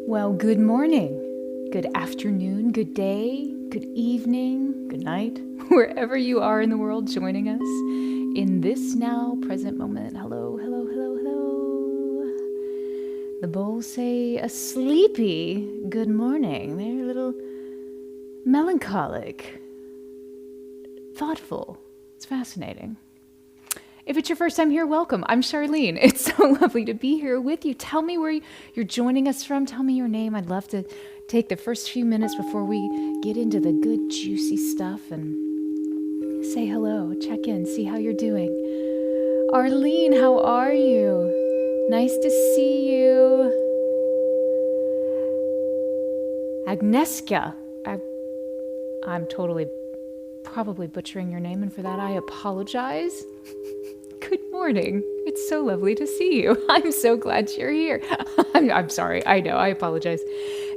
Well, good morning, good afternoon, good day, good evening, good night, wherever you are in the world joining us in this now present moment. Hello, hello, hello, hello. The bowls say a sleepy good morning. They're a little melancholic, thoughtful. It's fascinating. If it's your first time here, welcome. I'm Charlene. It's so lovely to be here with you. Tell me where you're joining us from. Tell me your name. I'd love to take the first few minutes before we get into the good, juicy stuff and say hello, check in, see how you're doing. Arlene, how are you? Nice to see you. Agnieszka, I'm totally probably butchering your name, and for that I apologize. Good morning. It's so lovely to see you. I'm so glad you're here. I'm sorry. I know. I apologize.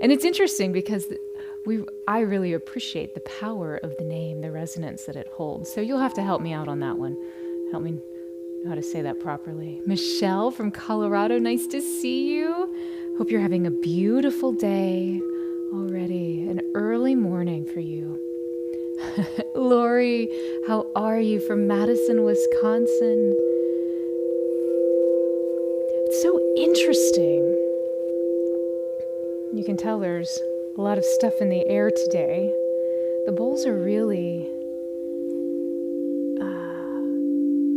And it's interesting because I really appreciate the power of the name, the resonance that it holds. So you'll have to help me out on that one. Help me know how to say that properly. Michelle from Colorado, nice to see you. Hope you're having a beautiful day already. An early morning for you. Lori, how are you from Madison, Wisconsin? It's so interesting. You can tell there's a lot of stuff in the air today. The bowls are really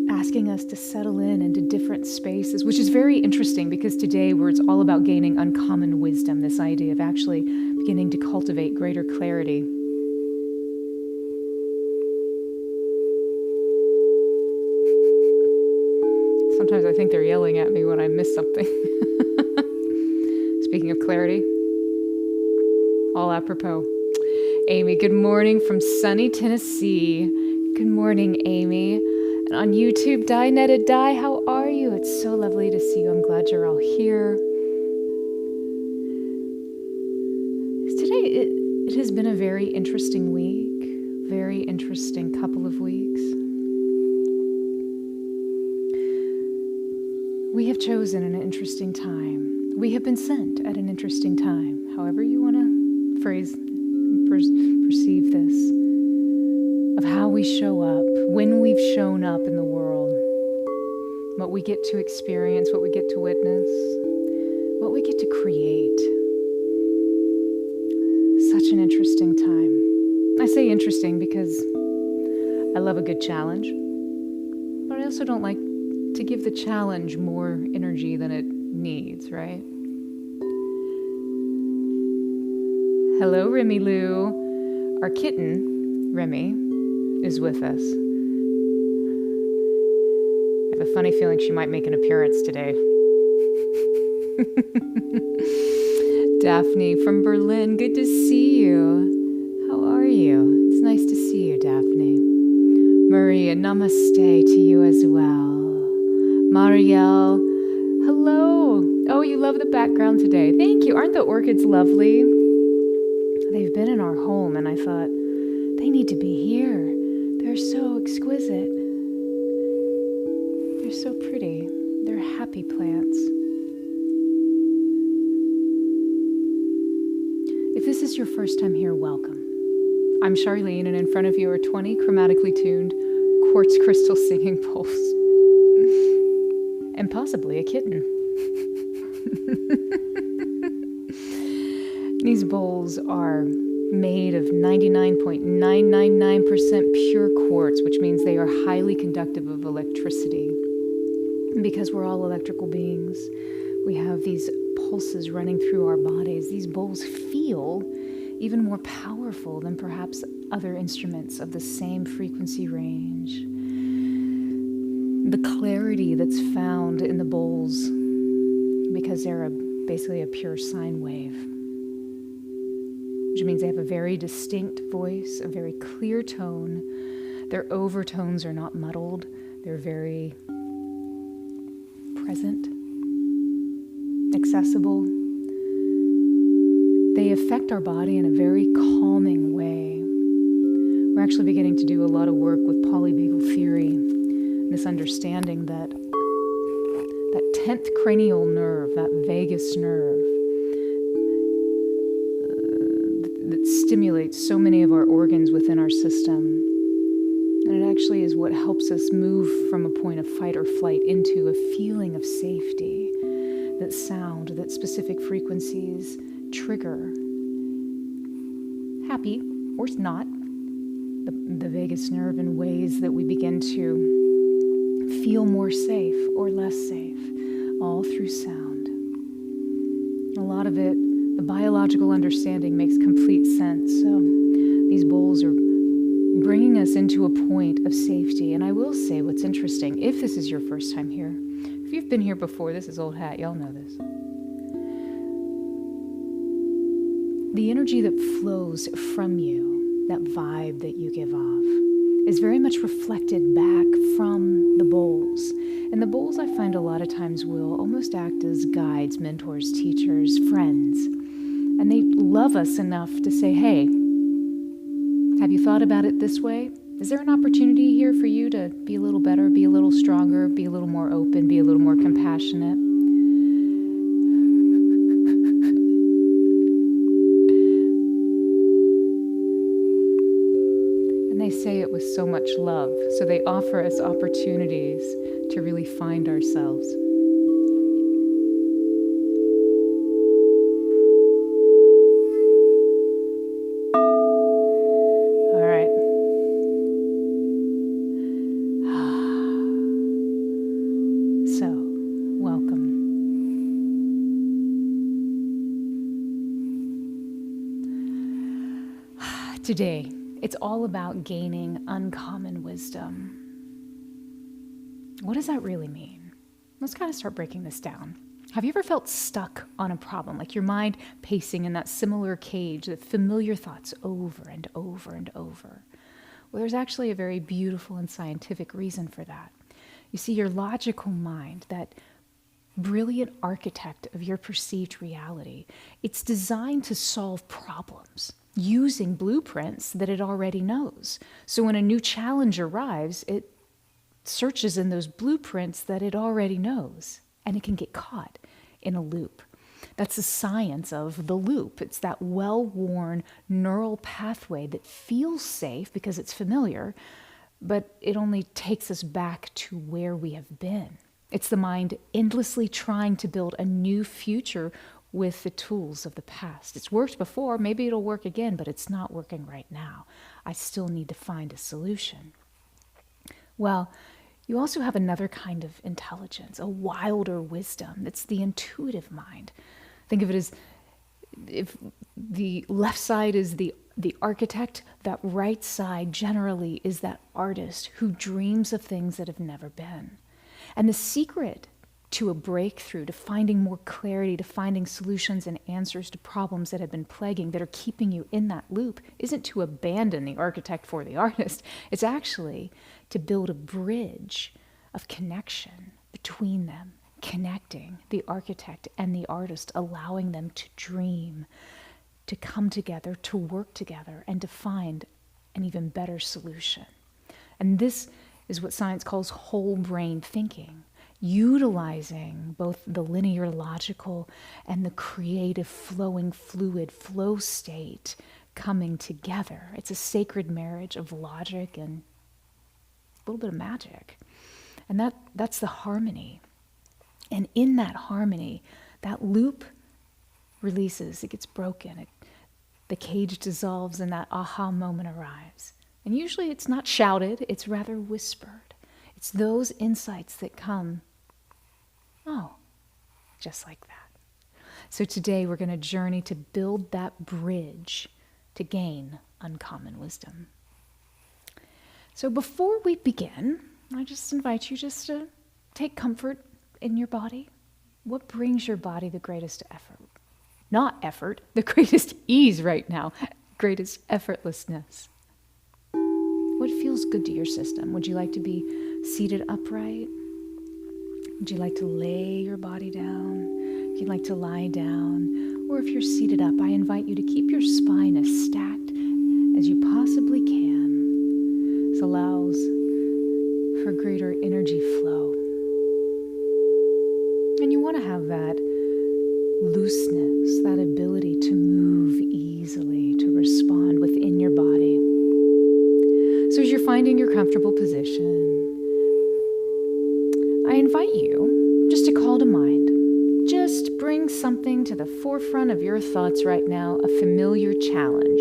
asking us to settle in into different spaces, which is very interesting because today it's all about gaining uncommon wisdom, this idea of actually beginning to cultivate greater clarity. Sometimes I think they're yelling at me when I miss something. Speaking of clarity, all apropos. Amy, good morning from sunny Tennessee. Good morning, Amy. And on YouTube, Die Netted Die, how are you? It's so lovely to see you. I'm glad you're all here. Today, it has been a very interesting week, very interesting couple of weeks. We have chosen an interesting time. We have been sent at an interesting time, however you want to perceive this, of how we show up, when we've shown up in the world, what we get to experience, what we get to witness, what we get to create. Such an interesting time. I say interesting because I love a good challenge, but I also don't like to give the challenge more energy than it needs, right? Hello, Remy Lou. Our kitten, Remy, is with us. I have a funny feeling she might make an appearance today. Daphne from Berlin, good to see you. How are you? It's nice to see you, Daphne. Maria, namaste to you as well. Marielle, hello. Oh, you love the background today. Thank you. Aren't the orchids lovely? They've been in our home, and I thought, they need to be here. They're so exquisite. They're so pretty. They're happy plants. If this is your first time here, welcome. I'm Charlene, and in front of you are 20 chromatically tuned quartz crystal singing bowls. And possibly a kitten. These bowls are made of 99.999% pure quartz, which means they are highly conductive of electricity. And because we're all electrical beings, we have these pulses running through our bodies. These bowls feel even more powerful than perhaps other instruments of the same frequency range. The clarity that's found in the bowls, because they're basically a pure sine wave, which means they have a very distinct voice, a very clear tone. Their overtones are not muddled. They're very present, accessible. They affect our body in a very calming way. We're actually beginning to do a lot of work with polyvagal theory, this understanding that 10th cranial nerve, that vagus nerve, stimulates so many of our organs within our system. And it actually is what helps us move from a point of fight or flight into a feeling of safety. That sound, that specific frequencies trigger happy or not the vagus nerve in ways that we begin to feel more safe or less safe, all through sound. A lot of it, the biological understanding makes complete sense. So these bowls are bringing us into a point of safety. And I will say what's interesting, if this is your first time here, if you've been here before, this is old hat, y'all know this. The energy that flows from you, that vibe that you give off, is very much reflected back from the bowls. And the bowls, I find a lot of times, will almost act as guides, mentors, teachers, friends. And they love us enough to say, hey, have you thought about it this way? Is there an opportunity here for you to be a little better, be a little stronger, be a little more open, be a little more compassionate? And they say it with so much love. So they offer us opportunities to really find ourselves. Today, it's all about gaining uncommon wisdom. What does that really mean? Let's kind of start breaking this down. Have you ever felt stuck on a problem, like your mind pacing in that similar cage, that familiar thoughts over and over and over? Well, there's actually a very beautiful and scientific reason for that. You see, your logical mind, that brilliant architect of your perceived reality, it's designed to solve problems using blueprints that it already knows. So when a new challenge arrives, it searches in those blueprints that it already knows, and it can get caught in a loop. That's the science of the loop. It's that well-worn neural pathway that feels safe because it's familiar, but it only takes us back to where we have been. It's the mind endlessly trying to build a new future with the tools of the past. It's worked before, maybe it'll work again, but it's not working right now. I still need to find a solution. Well, you also have another kind of intelligence, a wilder wisdom. It's the intuitive mind. Think of it as if the left side is the architect, that right side generally is that artist who dreams of things that have never been. And the secret to a breakthrough, to finding more clarity, to finding solutions and answers to problems that have been plaguing, that are keeping you in that loop, isn't to abandon the architect for the artist. It's actually to build a bridge of connection between them, connecting the architect and the artist, allowing them to dream, to come together, to work together, and to find an even better solution. And this is what science calls whole brain thinking, utilizing both the linear logical and the creative flowing fluid flow state coming together. It's a sacred marriage of logic and a little bit of magic. And that's the harmony. And in that harmony, that loop releases, it gets broken, the cage dissolves, and that aha moment arrives. And usually it's not shouted, it's rather whispered. It's those insights that come, oh, just like that. So today we're going to journey to build that bridge to gain uncommon wisdom. So before we begin, I just invite you just to take comfort in your body. What brings your body the greatest effort? Not effort, the greatest ease right now, greatest effortlessness. What feels good to your system? Would you like to be seated upright? Would you like to lay your body down? If you'd like to lie down, or if you're seated up, I invite you to keep your spine as stacked as you possibly can. This allows for greater energy flow. And you want to have that looseness, that ability to move easily, to respond finding your comfortable position, I invite you just to call to mind. Just bring something to the forefront of your thoughts right now, a familiar challenge.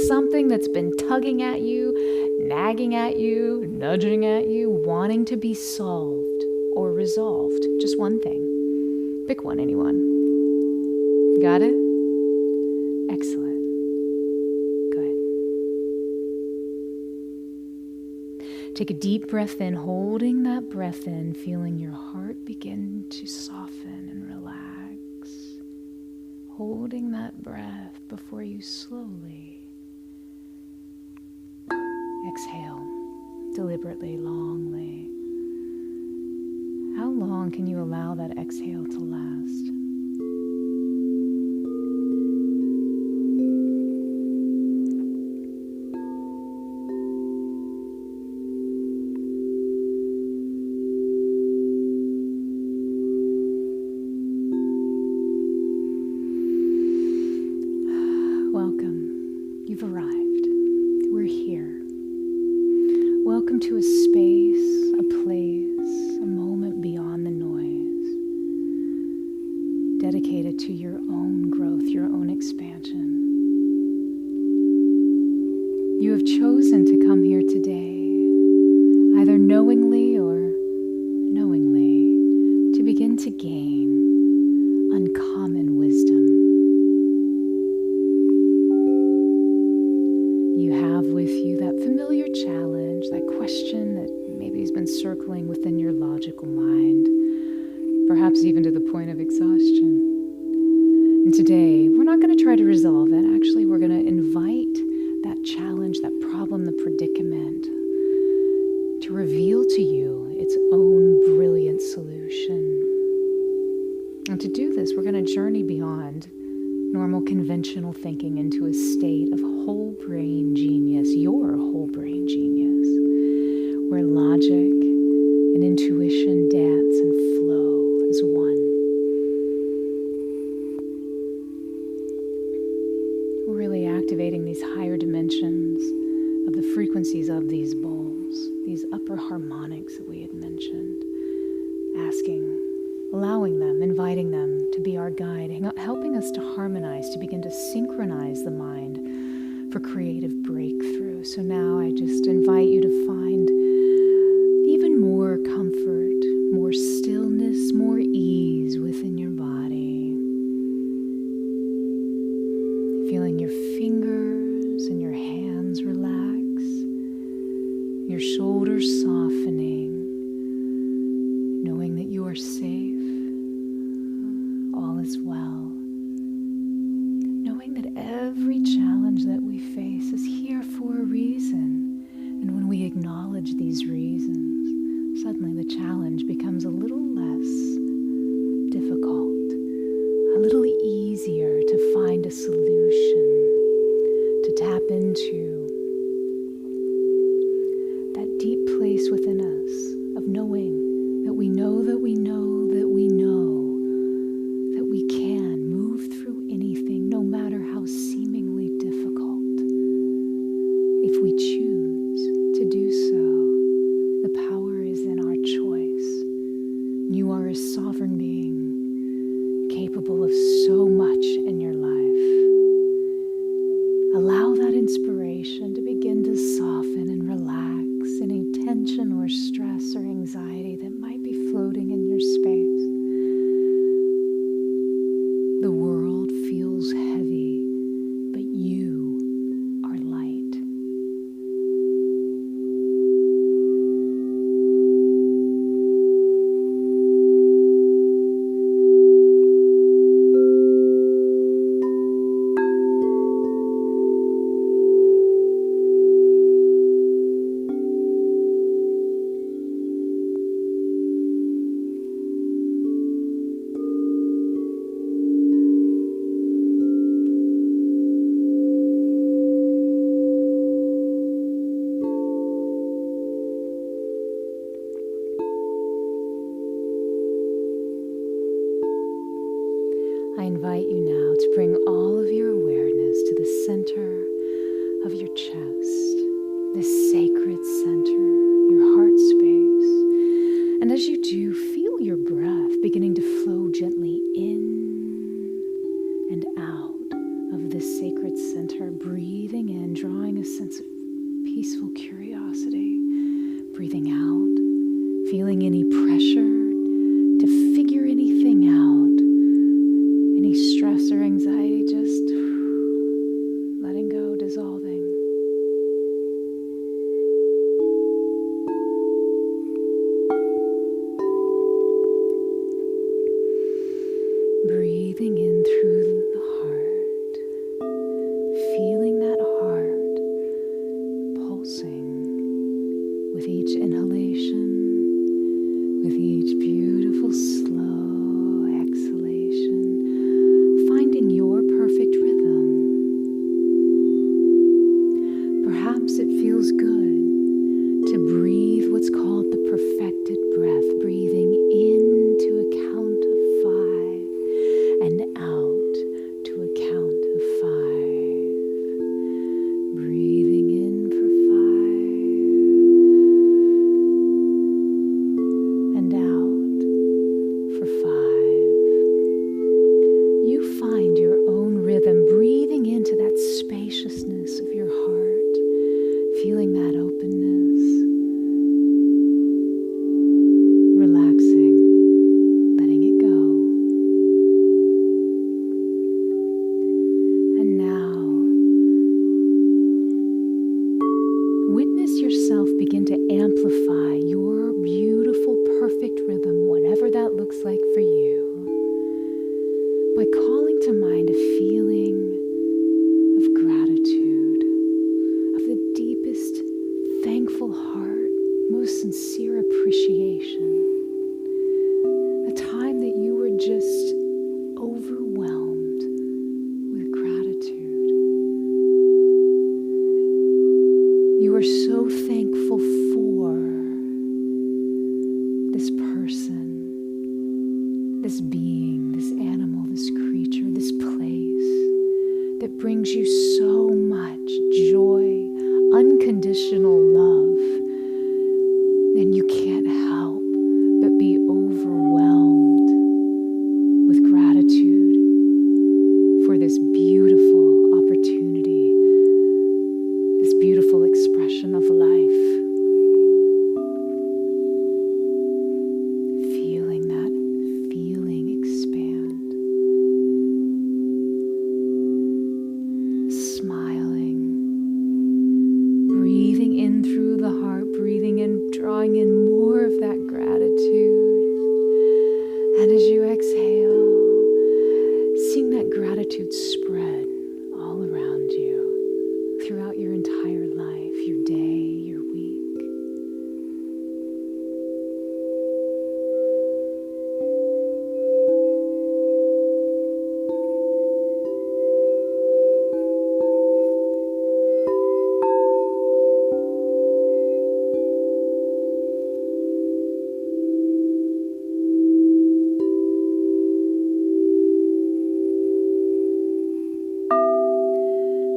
Something that's been tugging at you, nagging at you, nudging at you, wanting to be solved or resolved. Just one thing. Pick one, anyone. Got it? Excellent. Good. Take a deep breath in, holding that breath in, feeling your heart begin to soften and relax. Holding that breath before you slowly exhale, deliberately, longly. How long can you allow that exhale to last? Welcome. You've arrived. We're here. Welcome to a space, a place, a moment beyond the noise, dedicated to your own growth, your own expansion. You have chosen to come here today, either knowingly or unknowingly, to begin to gain uncommon wisdom. You have with you that familiar challenge, that question that maybe has been circling within your logical mind, perhaps even to the point of exhaustion. And today, we're not going to try to resolve it. Actually, we're going to invite that challenge, that problem, the predicament, to reveal to you its own brilliant solution. And to do this, we're going to journey beyond normal conventional thinking into a state of whole brain genius, your whole brain genius, where logic and intuition dance and flow as one. We're really activating these higher dimensions of the frequencies of these bowls, these upper harmonics that we had mentioned, allowing them, inviting them to be our guide, helping us to harmonize, to begin to synchronize the mind for creative breakthrough. So now I just invite you to find even more comfort, more stillness, more ease within your body. Feeling your fingers and your hands relax, your shoulders softening, knowing that you are safe. All is well. Knowing that every challenge that we face is here for a reason. And when we acknowledge these reasons, suddenly the challenge becomes a little less difficult, a little easier to find a solution, to tap into that deep place within us of knowing that we know that we know that we know that we can move through anything, no matter how seemingly difficult. If we choose to do so, the power is in our choice. You are a sovereign being this sacred center, breathing in, drawing a sense of peaceful curiosity, breathing out, feeling any pressure to figure anything out, any stress or anxiety, just letting go, dissolving. Breathing in through the heart, feeling that heart pulsing with each inhalation, with each beautiful slow exhalation, finding your perfect rhythm. Perhaps it feels good to breathe what's called the perfected breath, breathing into a count of 5 and out to a count of 5. Breathing in for 5 and out for 5. You find your own rhythm, breathing into that spaciousness of your heart, feeling that openness, relaxing, letting it go. And now, witness yourself begin to amplify your beautiful, perfect rhythm, whatever that looks like for you, by calling to mind a feeling of gratitude, of the deepest, thankful heart, most sincere appreciation. A time that you were just overwhelmed with gratitude. You are so thankful for this person, this being, this animal, this creature, this place that brings you so much joy, unconditional love, and you can't help but be overwhelmed with gratitude for this beautiful opportunity, this beautiful expression of life. Feeling that feeling expand. Smiling. Breathing in through the heart, breathing in, drawing in more of that gratitude. And as you exhale, seeing that gratitude spread all around you throughout your entire life, your day, your week.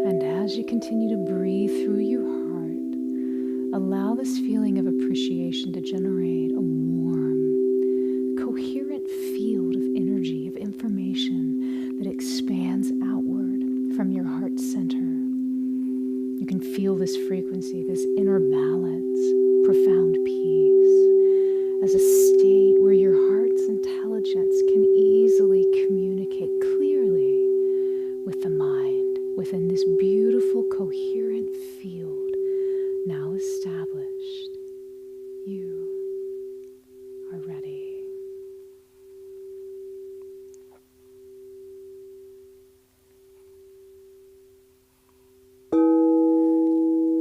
And as you continue to breathe through your heart, allow this feeling of appreciation to generate a warm, coherent field of energy, of information that expands outward from your heart center. You can feel this frequency, this inner balance, profound peace, as a state where your heart's intelligence can easily communicate clearly with the mind within this beautiful, coherent field now established. You are ready.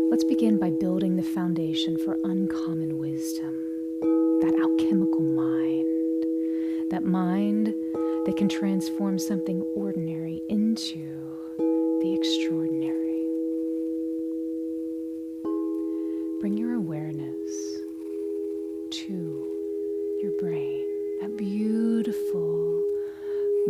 Let's begin by building the foundation for uncommon wisdom, that alchemical mind, that mind that can transform something ordinary into the extraordinary. Bring your awareness to your brain, that beautiful,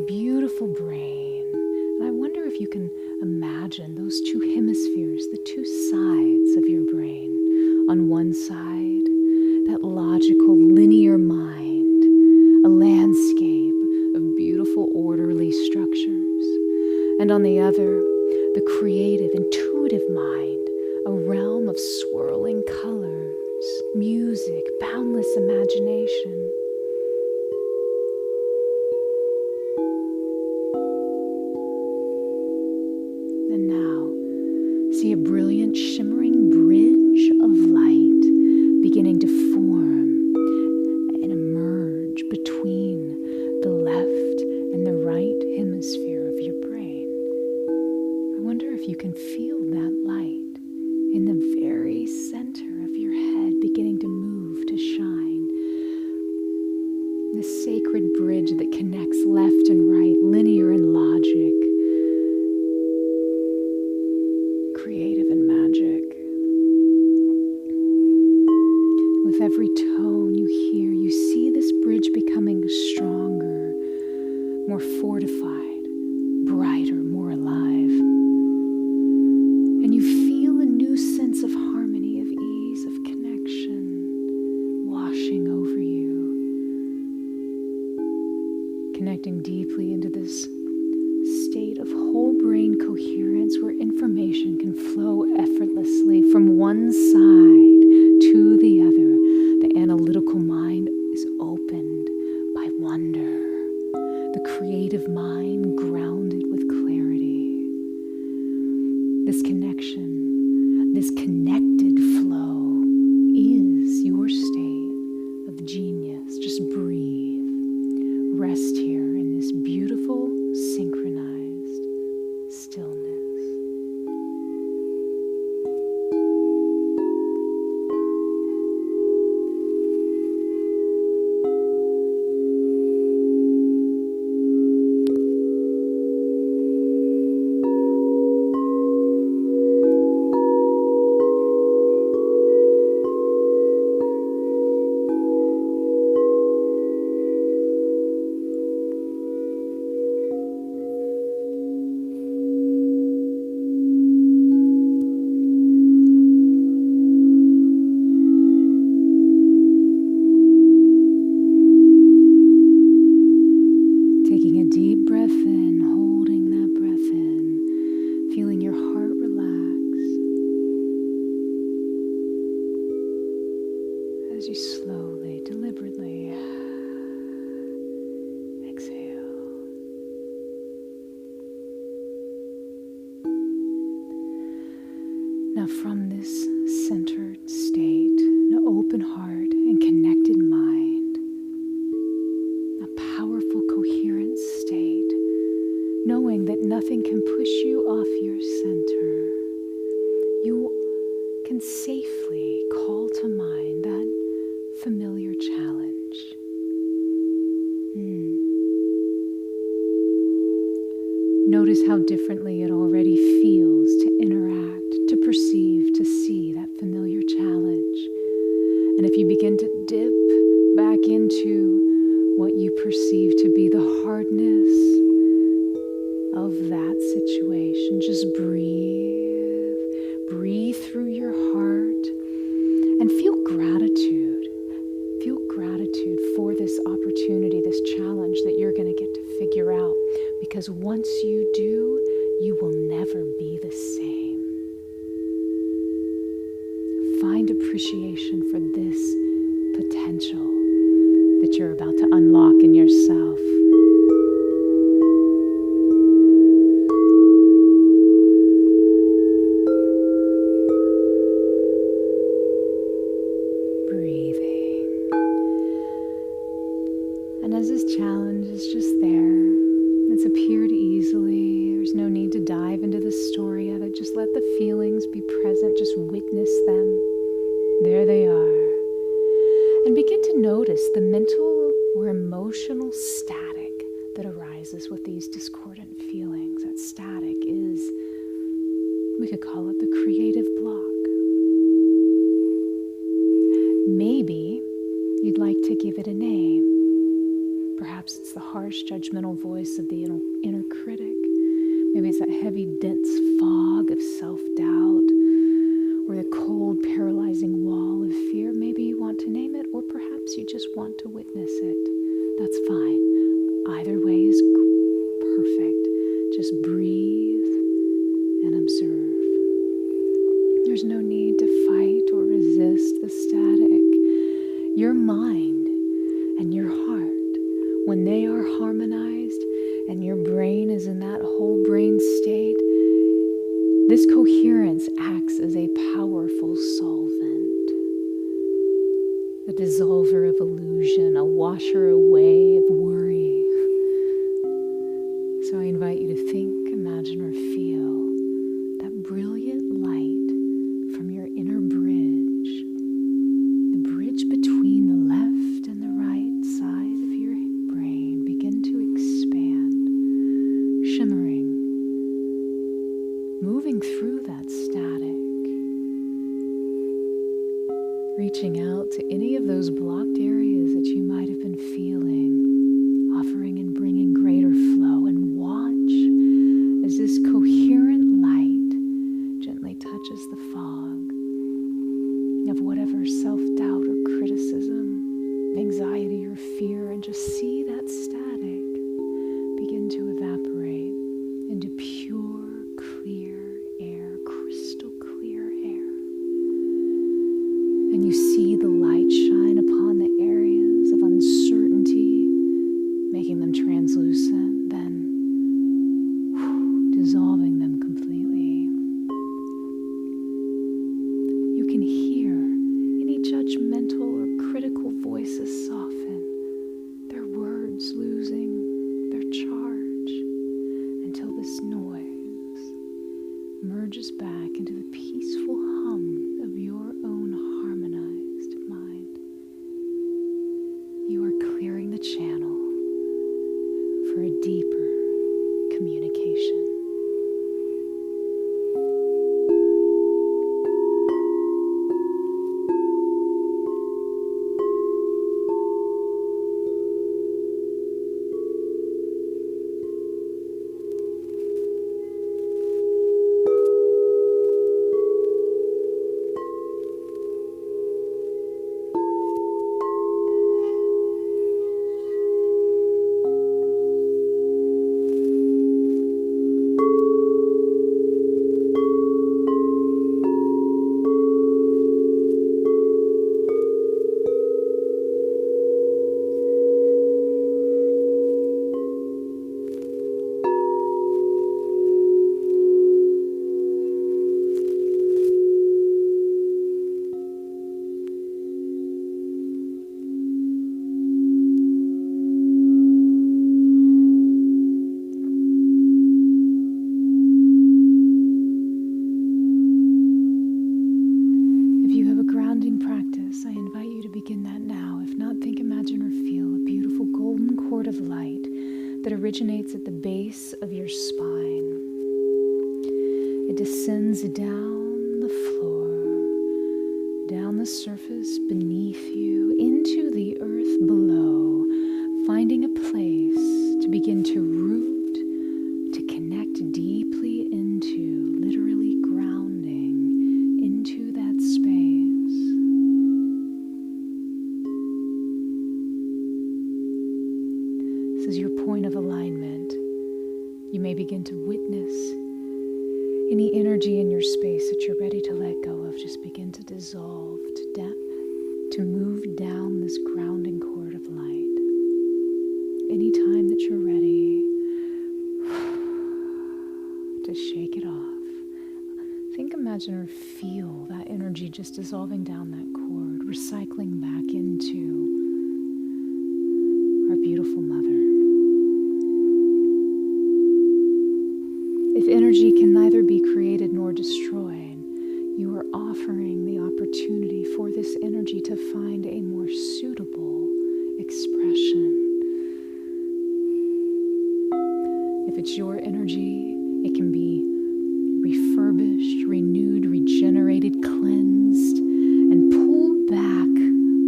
beautiful brain. And I wonder if you can imagine those two hemispheres, the two sides of your brain. On one side, that logical, linear mind, a landscape of beautiful, orderly structures. And on the other, the creative, intuitive mind, a realm of swirling colors, music, boundless imagination. And now, see a brilliant, shimmering bridge of light beginning to form and emerge between the left and the right hemisphere of your brain. I wonder if you can feel that light in the very center of your head beginning to move, to shine. The sacred bridge that connects left and right, linear and logic, creative and magic. With every tone you hear, you see this bridge becoming stronger, more fortified, brighter, more alive. And you feel a new sense of harmony, of ease, of connection washing over you, connecting deeply into this state of whole brain coherence where information can flow effortlessly from one side to the other. The analytical mind is opened by wonder, the creative mind grounded with clarity. This connection, this connected flow is your state of genius. Just breathe. Rest here in this beautiful, synchronized stillness. Taking a deep breath in, holding that breath in, feeling your heart relax as you slowly, deliberately exhale. Now from this centered state, an open heart and connected mind, a powerful, coherent state, knowing that nothing can push you off your center, you can safely call to mind that familiar challenge. Notice how differently it already feels to interact, to perceive, to see that familiar challenge. And if you begin to dip back into what you perceive to be the hardness of that situation, just breathe. Breathe through your heart and feel gratitude. Feel gratitude for this opportunity, this challenge that you're going to get to figure out. Because once you do, you will never be the same. Find appreciation for this potential that you're about to unlock in yourself. Breathing. And as this challenge is just there, it's appeared easily. There's no need to dive into the story of it. Just let the feelings be present. Just witness them. There they are. And begin to notice the mental or emotional static that arises with these discordant feelings. That static is, we could call it the creative block. Maybe you'd like to give it a name. Perhaps it's the harsh, judgmental voice of the inner critic. Maybe it's that heavy, dense fog of self-doubt, or the cold, paralyzing wall of fear. Maybe you want to name it, or perhaps you just want to witness it. That's fine. Either way is perfect. Just breathe and This coherence acts as a powerful solvent, a dissolver of illusion, a washer away of worry. So I invite you to think, imagine, or feel that brilliant light from your inner bridge, the bridge between the left and the right side of your brain, begin to expand, shimmering, moving through that static, reaching out to any of those blocked areas that you might have been feeling, offering and bringing greater flow, and watch as this coherent light gently touches the fog of whatever self-doubt or criticism, anxiety or fear, and just see that static begin to evaporate into pure, clear air, crystal clear air. And you see the light shine upon the areas of uncertainty, making them translucent, then dissolving them completely. You can hear any judgmental or critical voices soften, their words losing their charge, until this noise merges back into the peaceful hum of your own harmonized mind. You are clearing the channel for a deeper communication. Originates at the base of your spine. It descends down the floor, down the surface beneath you, into the earth below, finding a place to begin to root, to connect deeply into, literally grounding into that space. This is your point of alignment. You may begin to witness any energy in your space that you're ready to let go of. Just begin to dissolve to depth, to move down this grounding cord of light. Anytime that you're ready, to shake it off. Think, imagine, or feel that energy just dissolving down that cord, recycling back into our beautiful mother. If energy can neither be created nor destroyed, you are offering the opportunity for this energy to find a more suitable expression. If it's your energy, it can be refurbished, renewed, regenerated, cleansed, and pulled back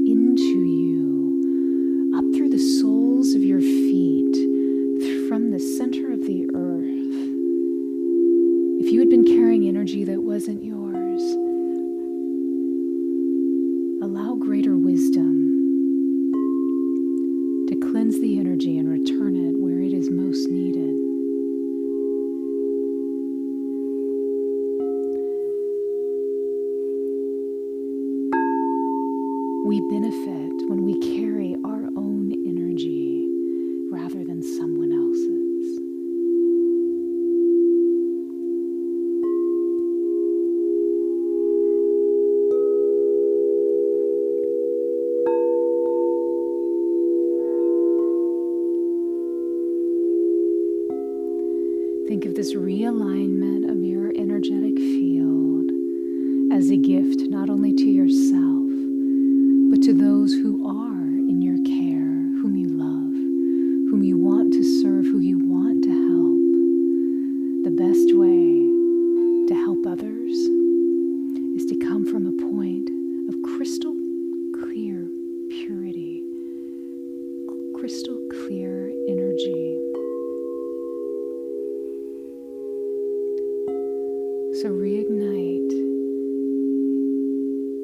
into you, up through the soles of your feet, from the center of the earth. If you had been carrying energy that wasn't yours, allow greater wisdom to cleanse the energy and return it where it is most needed. We benefit when we carry our own energy rather than someone else's. this realignment of your energetic field as a gift not only to yourself, but to those who are in your care, whom you love, whom you want to serve, who you want to help. The best way to help others is to come from a point of crystal clear purity, crystal clear energy. So reignite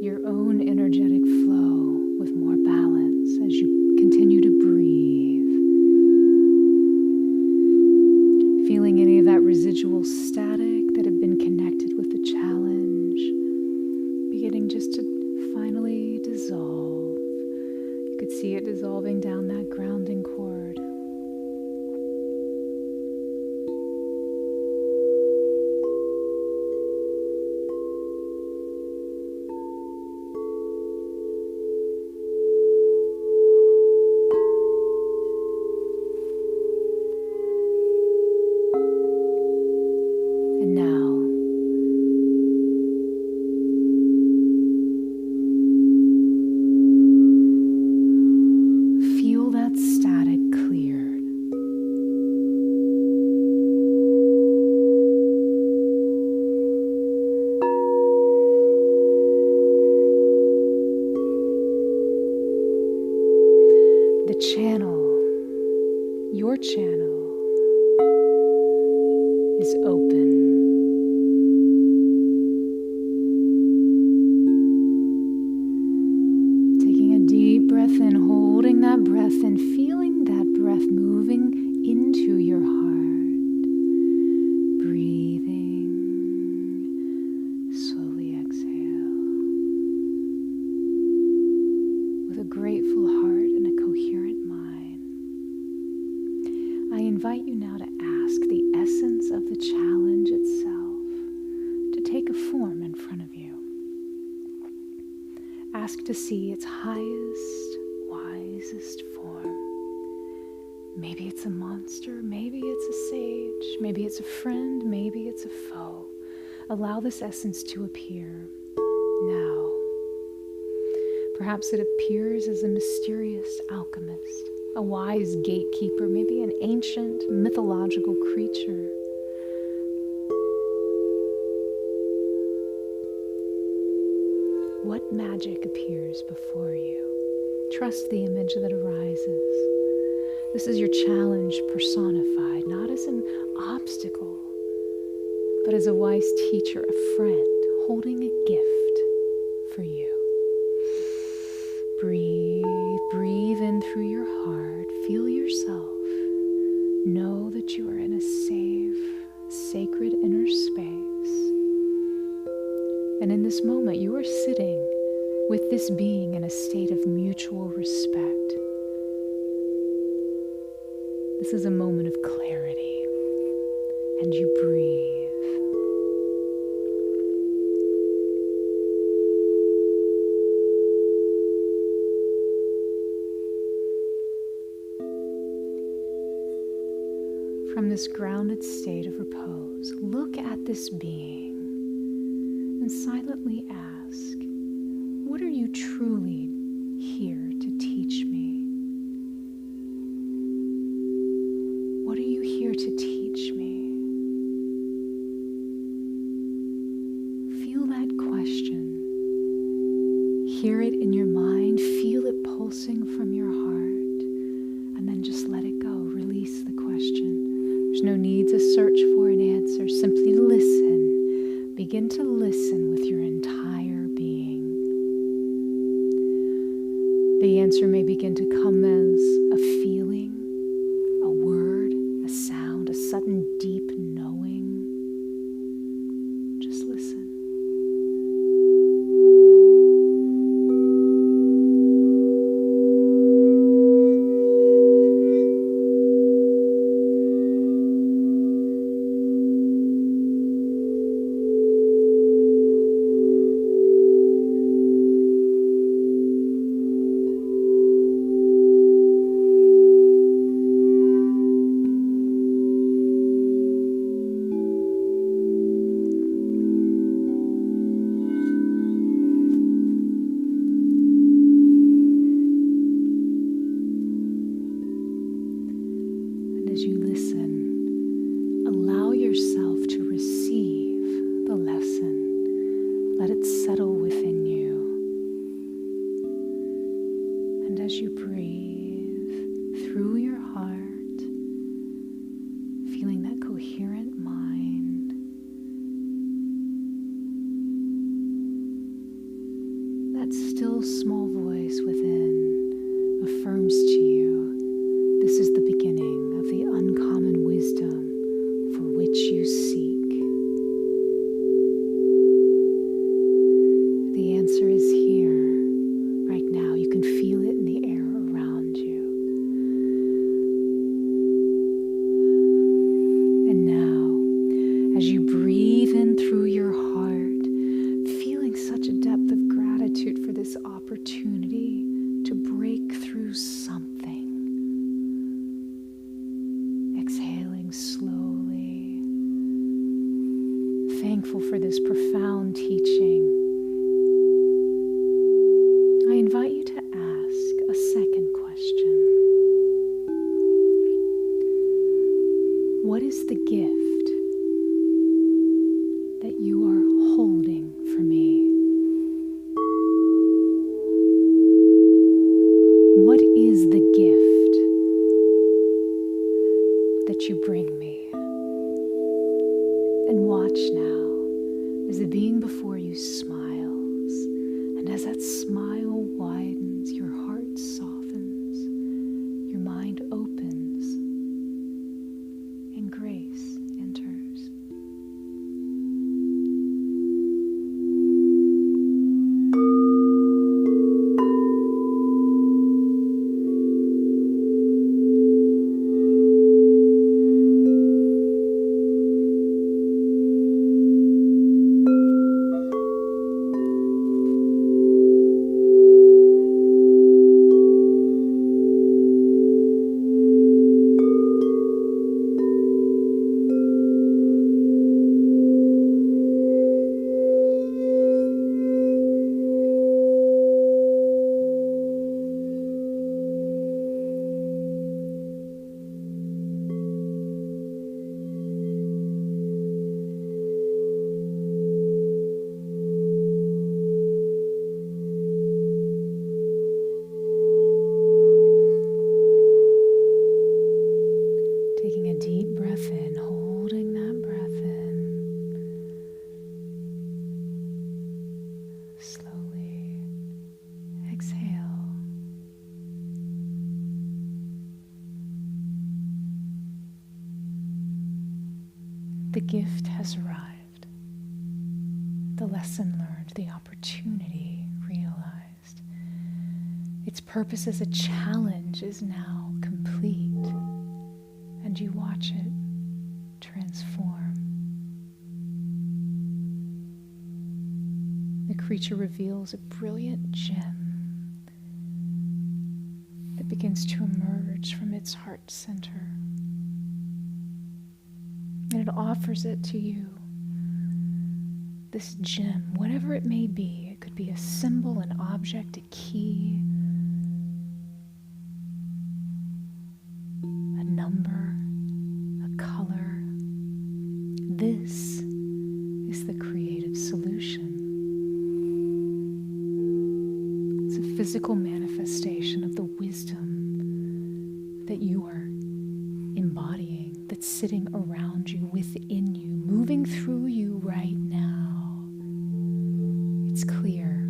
your own energetic flow with more balance as you continue to breathe. Feeling any of that residual static that had been connected with the challenge, beginning just to finally dissolve. You could see it dissolving down that grounding cord. Your channel is open. Taking a deep breath in, holding that breath and feeling that breath moving into your heart. Breathing, slowly exhale. With a grateful heart and a coherent mind, I invite you now to ask the essence of the challenge itself to take a form in front of you. Ask to see its highest, wisest form. Maybe it's a monster, maybe it's a sage, maybe it's a friend, maybe it's a foe. Allow this essence to appear now. Perhaps it appears as a mysterious alchemist, a wise gatekeeper, maybe an ancient mythological creature. What magic appears before you? Trust the image that arises. This is your challenge personified, not as an obstacle, but as a wise teacher, a friend, holding a gift for you. Breathe in through your heart. Feel yourself. Know that you are in a safe, sacred inner space. And in this moment, you are sitting with this being in a state of mutual respect. This is a moment of clarity, and you breathe. From this grounded state of repose, look at this being and silently ask, what are you truly here to teach me? What are you here to teach me? Feel that question. Hear it in your mind. Feel it pulsing from your heart. And then just let it go. Release the question. There's no need to search for an answer. Simply listen. Begin to listen with your entire being. The answer may begin to come as a feeling, a word, a sound, a sudden deep knowing. Just listen. small voice within affirms to you, this is the beginning of the uncommon wisdom for which you seek. The answer is here, right now. You can feel it in the air around you. And now, as you breathe in through your heart, feeling such a depth of gratitude for this opportunity to break through something. Exhaling slowly, thankful for this profound teaching. I invite you to ask a second question. What is the gift that you are holding for me? What is the gift that you bring me? And watch now as the being before you smiles. And as that smile widens, your heart softens, your mind opens, and grace enters. Taking a deep breath in, holding that breath in. Slowly exhale. The gift has arrived. The lesson learned, the opportunity realized. Its purpose as a challenge is now complete. And you watch it transform. The creature reveals a brilliant gem that begins to emerge from its heart center. And it offers it to you. This gem, whatever it may be, it could be a symbol, an object, a key, a number, a color. This is the creative solution. It's a physical manifestation of the wisdom that you are embodying, that's sitting around you, within you, moving through you right now. It's clear,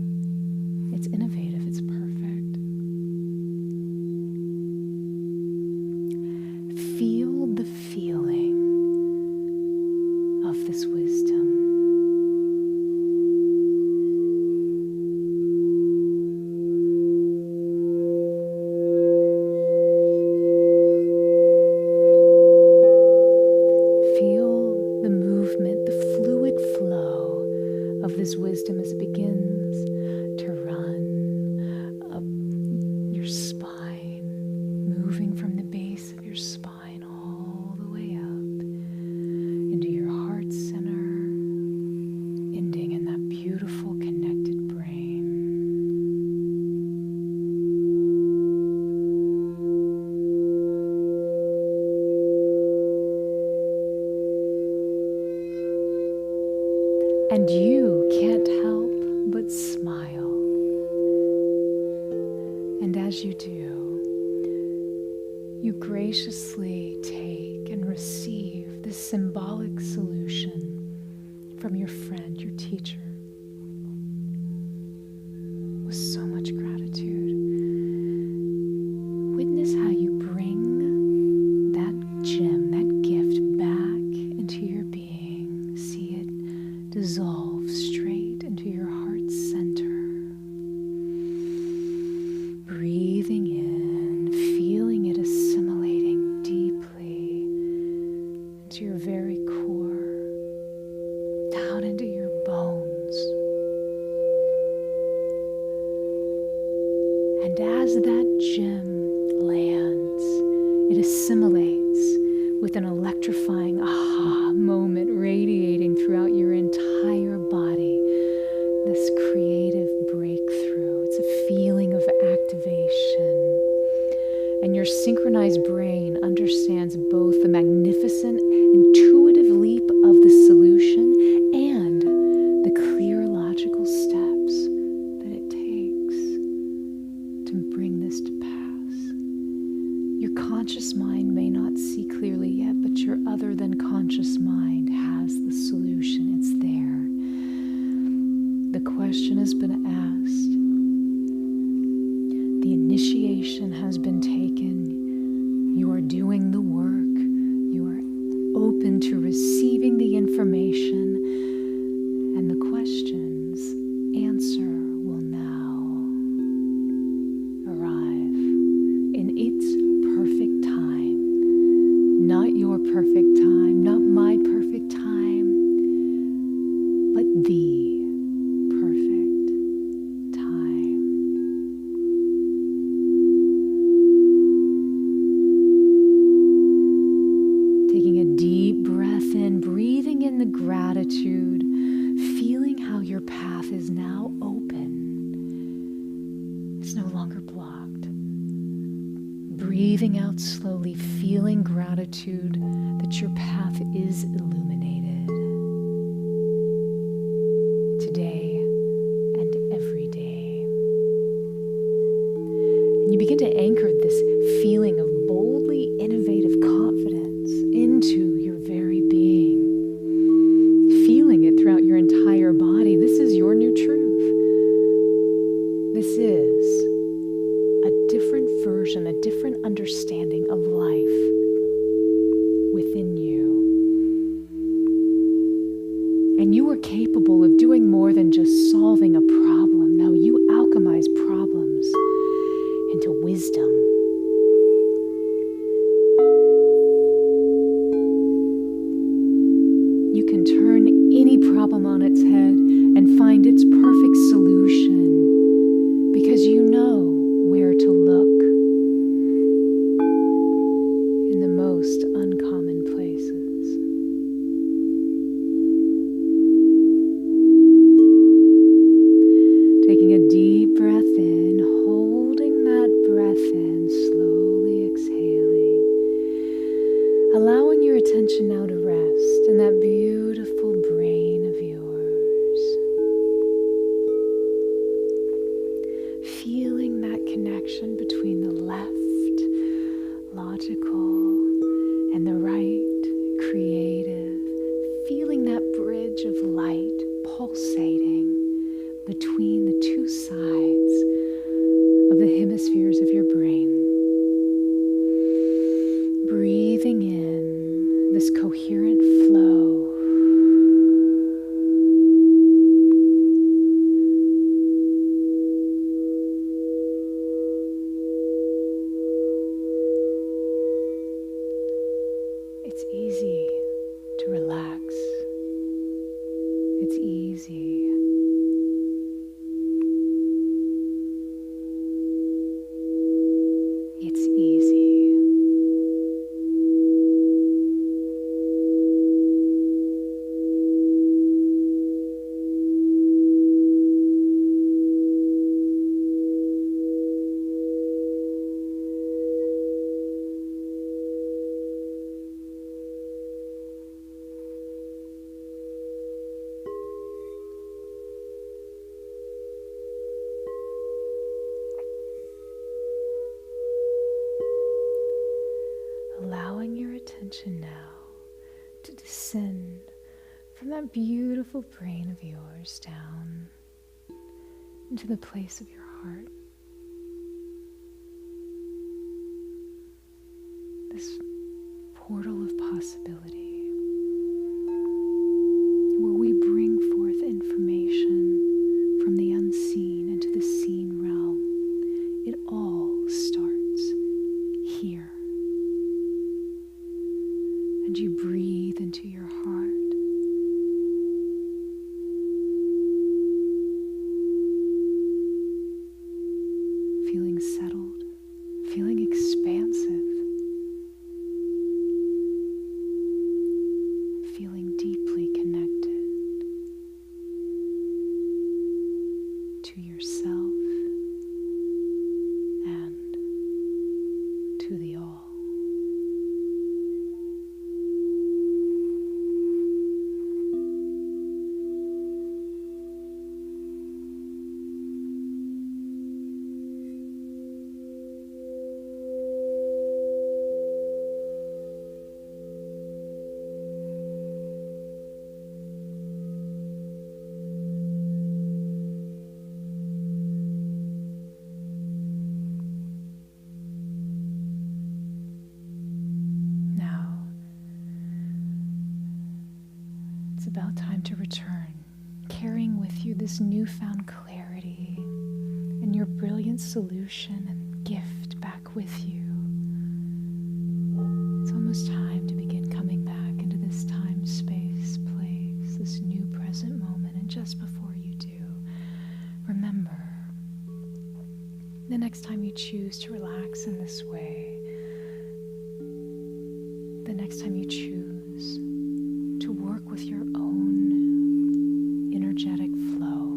it's innovative, it's perfect. Feel the feeling of this wisdom. Feel the movement, the fluid flow of this wisdom as it begins to run up your spine, moving from the base of your spine all the way up into your heart center, ending in that beautiful connected brain. And you can't help but smile. And as you do, you graciously take and receive this symbolic solution from your friend, your teacher, with so much dissolve straight into your heart center. Breathing in, feeling it assimilating deeply into your very core, down into your bones. And as that gem lands, it assimilates with an electrifying aha moment radiating throughout your entire body. This creative breakthrough. It's a feeling of activation. And your synchronized brain understands both the magnificent, intuitive leap of the solution and the clear logical steps that it takes to bring this to pass. Your conscious mind may not see clearly yet, but your other than conscious mind has the solution. It's there. The question has been asked. The initiation has been taken. You are doing the work. You are open to receiving the information, and the question's answer will now arrive in its perfect time. Not your perfect time, not my perfect time, but the perfect time. Taking a deep breath in, breathing in the gratitude, feeling how your path is now open. It's no longer blocked. Breathing out slowly, feeling gratitude that your path is illuminated today and every day. And you begin to anchor this feeling of boldly innovative confidence into your very being, feeling it throughout your entire body. This is your new truth. This is a different version, a different understanding of life within you. And you are capable of doing more than just solving a problem. No, you alchemize problems into wisdom. You can turn any problem on its head and find its perfect solution because you know where to look in the most uncommon places. Taking a deep breath in, holding that breath in, slowly exhaling, allowing your attention now to rest in that beautiful brain of yours. Feeling that connection between the left, logical, and the right, creative. Feeling that bridge of light pulsating between the two sides of the hemispheres of your brain. Breathing in this coherent flow. It's easy to relax. It's easy. It's easy. Allowing your attention now to descend from that beautiful brain of yours down into the place of your heart. This portal of possibility where we bring to return, carrying with you this newfound clarity and your brilliant solution and gift back with you. It's almost time to begin coming back into this time, space, place, this new present moment. And just before you do, remember, the next time you choose to relax in this way, the next time you choose to work with your own energetic flow,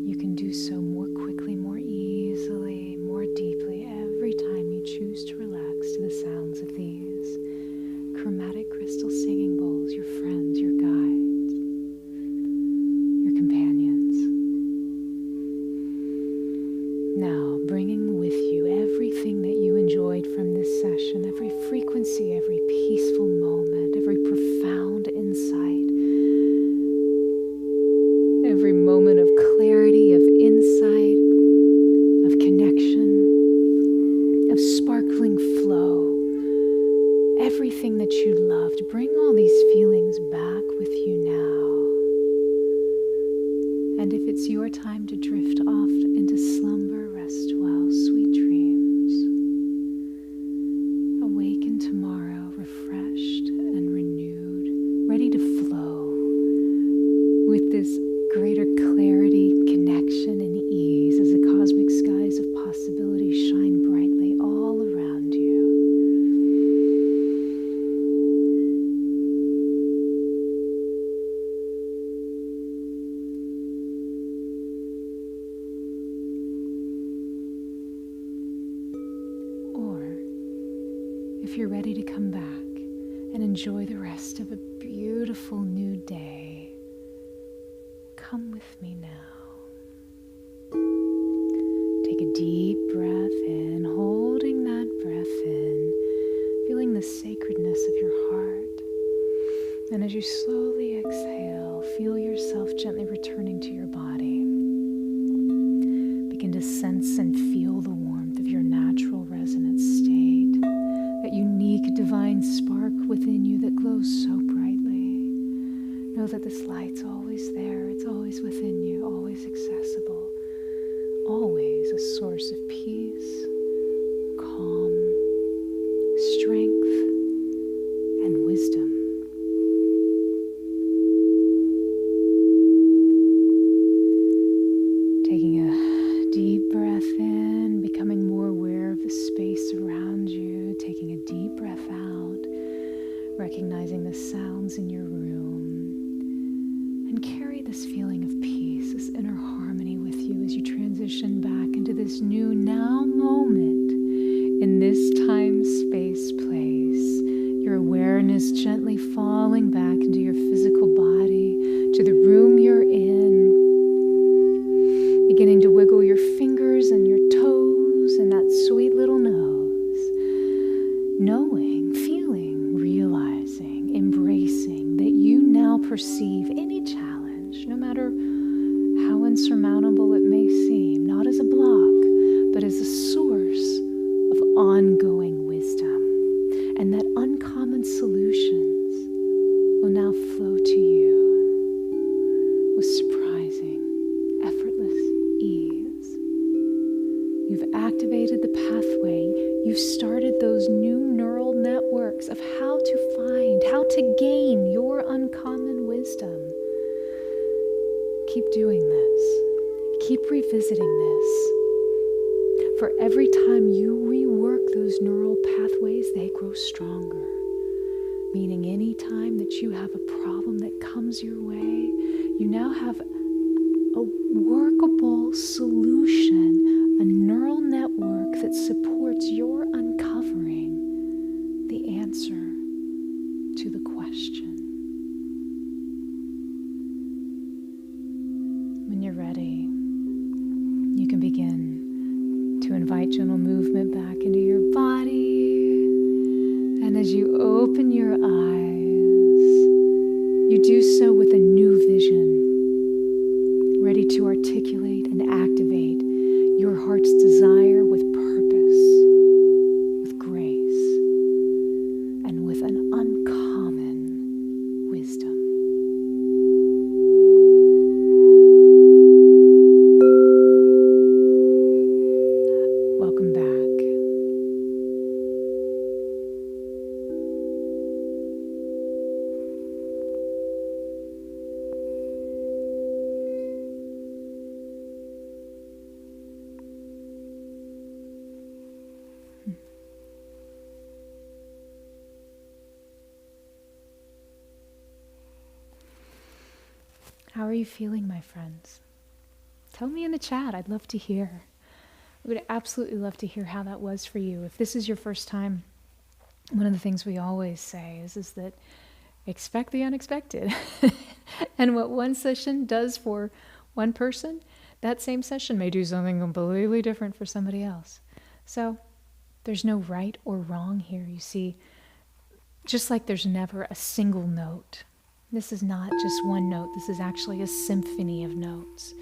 you can do so more quickly, more easily, more deeply every time you choose to relax to the sounds of these chromatic crystal singing bowls, your friends, your guides, your companions. Now, bringing with you everything that you enjoyed from this session, every frequency, every peaceful moment, every profound insight, every moment of clarity, of insight, of connection, of sparkling flow, everything that you loved. Bring all these feelings back with you now. And if it's your time to drift off into slumber, rest well, sweet dreams. Awaken tomorrow refreshed and renewed, ready to flow with this greater clarity, connection, and ease as the cosmic skies of possibility shine brightly all around you. Or, if you're ready to come back and enjoy the rest of a beautiful new day, come with me now. Take a deep breath in, holding that breath in, feeling the sacredness of your heart. And as you slowly exhale, feel yourself gently returning to your body. Begin to sense and feel the warmth of your natural resonant state, that unique divine spark within you that glows so brightly. Know that this light's always there, it's always within you, always accessible, always a source of peace, calm, strength, and wisdom. Taking a deep breath in, becoming more aware of the space around you, taking a deep breath out, recognizing the sounds in your room, and carry this feeling of peace, this inner harmony with you as you transition back into this new now moment in this time, space, place. Your awareness gently falling back into your physical body, to the room you're in, beginning to wiggle your fingers and your toes and that sweet little nose, knowing, feeling, realizing, embracing that you now perceive any challenge, no matter how insurmountable it may seem, not as a block, but as a source of ongoing wisdom, and that uncommon solutions will now flow to you with surprising, effortless ease. You've activated the pathway. You've started those new neural networks of how to find, how to gain your uncommon wisdom. Keep doing this. Keep revisiting this. For every time you rework those neural pathways, they grow stronger. Meaning any time that you have a problem that comes your way, you now have a workable solution, a neural network that supports your uncovering the answer to the question. When you're ready, you can begin to invite gentle movement back into your body. And as you open your eyes, you do so with a new vision, ready to articulate and activate your heart's desire with purpose, with grace, and with an uncommon wisdom. How are you feeling, my friends? Tell me in the chat. I'd love to hear. I would absolutely love to hear how that was for you. If this is your first time, one of the things we always say is that expect the unexpected. And what one session does for one person, that same session may do something completely different for somebody else. So there's no right or wrong here. You see, just like there's never a single note. This is not just one note. This is actually a symphony of notes.